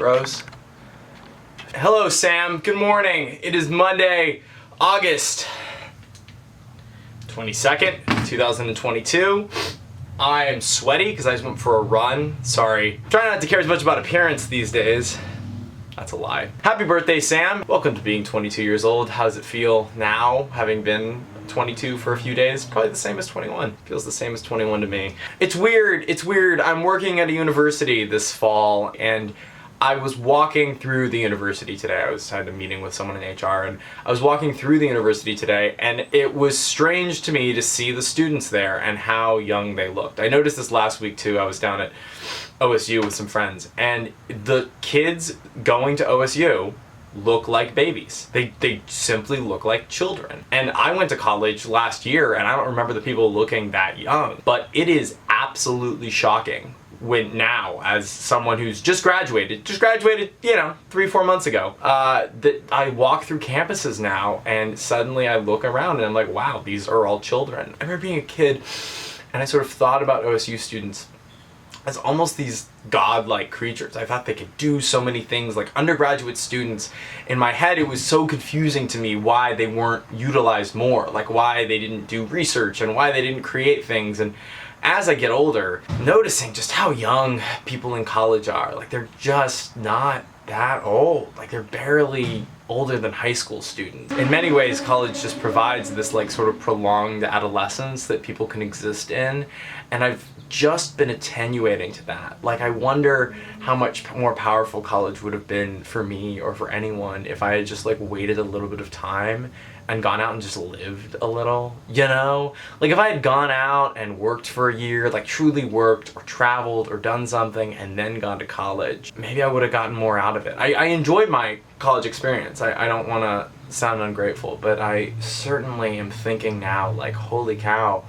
intros. Hello, Sam. Good morning. It is Monday, August 22nd, 2022. I am sweaty because I just went for a run. Sorry. Trying not to care as much about appearance these days. That's a lie. Happy birthday, Sam. Welcome to being 22 years old. How does it feel now, having been 22 for a few days? Probably the same as 21. Feels the same as 21 to me. It's weird. I'm working at a university this fall, and I was walking through the university today. I had a meeting with someone in HR, and I was walking through the university today, and it was strange to me to see the students there and how young they looked. I noticed this last week too. I was down at OSU with some friends, and the kids going to OSU look like babies. They simply look like children. And I went to college last year, and I don't remember the people looking that young, but it is absolutely shocking when now, as someone who's just graduated, 3-4 months ago, that I walk through campuses now, and suddenly I look around and I'm like, wow, these are all children. I remember being a kid, and I sort of thought about OSU students as almost these godlike creatures. I thought they could do so many things like undergraduate students. In my head, it was so confusing to me why they weren't utilized more, like why they didn't do research and why they didn't create things. And as I get older, noticing just how young people in college are. Like, they're just not that old. Like, they're barely older than high school students. In many ways, college just provides this like sort of prolonged adolescence that people can exist in, and I've just been attenuating to that. Like, I wonder how much more powerful college would have been for me or for anyone if I had just like waited a little bit of time and gone out and just lived a little, you know? Like, if I had gone out and worked for a year, like truly worked or traveled or done something and then gone to college, maybe I would have gotten more out of it. I enjoyed my college experience. I don't want to sound ungrateful, but I certainly am thinking now, like, holy cow,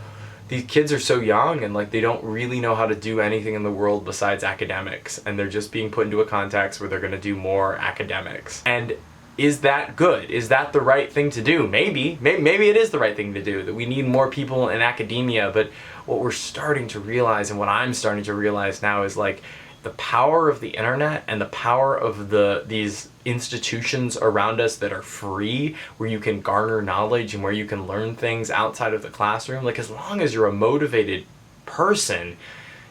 these kids are so young, and like they don't really know how to do anything in the world besides academics, and they're just being put into a context where they're going to do more academics. And is that good? Is that the right thing to do? Maybe it is the right thing to do, that we need more people in academia. But what we're starting to realize, and what I'm starting to realize now, is like the power of the internet and the power of these institutions around us that are free, where you can garner knowledge and where you can learn things outside of the classroom. Like, as long as you're a motivated person,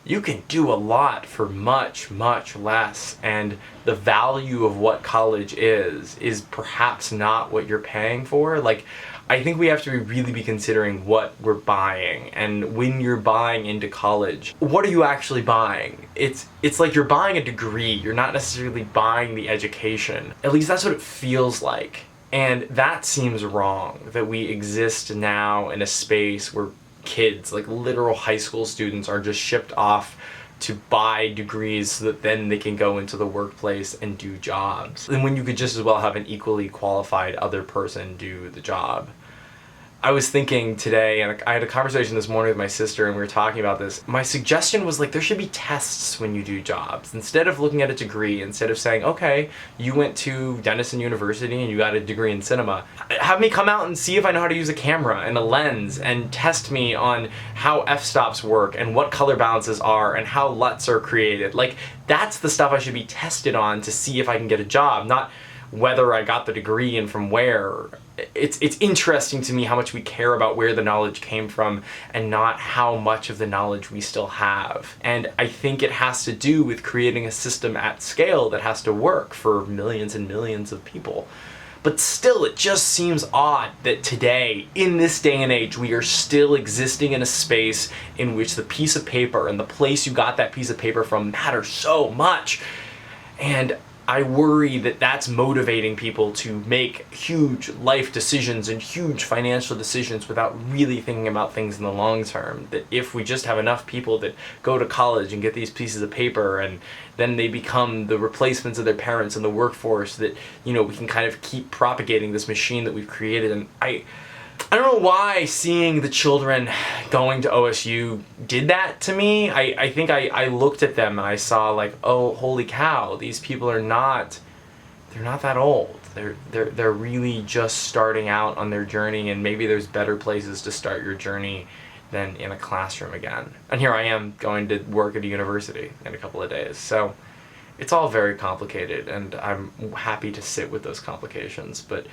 you can do a lot for much, much less. And the value of what college is perhaps not what you're paying for. Like, I think we have to really be considering what we're buying. And when you're buying into college, what are you actually buying? It's like you're buying a degree. You're not necessarily buying the education. At least that's what it feels like. And that seems wrong, that we exist now in a space where kids, like literal high school students, are just shipped off to buy degrees so that then they can go into the workplace and do jobs. And when you could just as well have an equally qualified other person do the job. I was thinking today, and I had a conversation this morning with my sister, and we were talking about this. My suggestion was like, there should be tests when you do jobs. Instead of looking at a degree, instead of saying, okay, you went to Denison University and you got a degree in cinema, have me come out and see if I know how to use a camera and a lens, and test me on how f-stops work and what color balances are and how LUTs are created. Like, that's the stuff I should be tested on to see if I can get a job, not whether I got the degree and from where. It's interesting to me how much we care about where the knowledge came from and not how much of the knowledge we still have. And I think it has to do with creating a system at scale that has to work for millions and millions of people. But still, it just seems odd that today, in this day and age, we are still existing in a space in which the piece of paper and the place you got that piece of paper from matter so much. And I worry that that's motivating people to make huge life decisions and huge financial decisions without really thinking about things in the long term. That if we just have enough people that go to college and get these pieces of paper, and then they become the replacements of their parents in the workforce, that, you know, we can kind of keep propagating this machine that we've created. And I don't know why seeing the children going to OSU did that to me. I think I looked at them and I saw like, oh, holy cow, these people are not, they're not that old. They're really just starting out on their journey, and maybe there's better places to start your journey than in a classroom again. And here I am going to work at a university in a couple of days. So It's all very complicated, and I'm happy to sit with those complications, but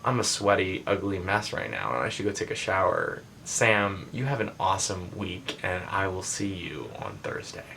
I'm a sweaty, ugly mess right now, and I should go take a shower. Sam, you have an awesome week, and I will see you on Thursday.